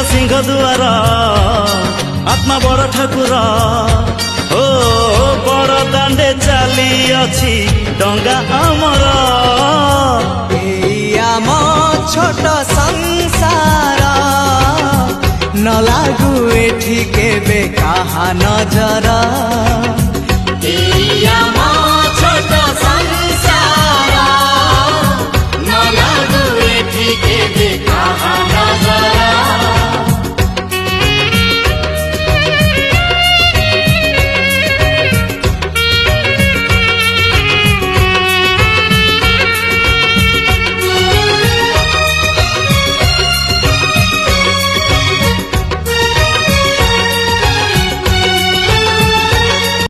सिंह दुआर आत्मा बड़ ठाकुर ओ बड़ दांडे चली अच्छी डंगा आमर आम छोट संसार न लागू एठी केबे कहा नजर।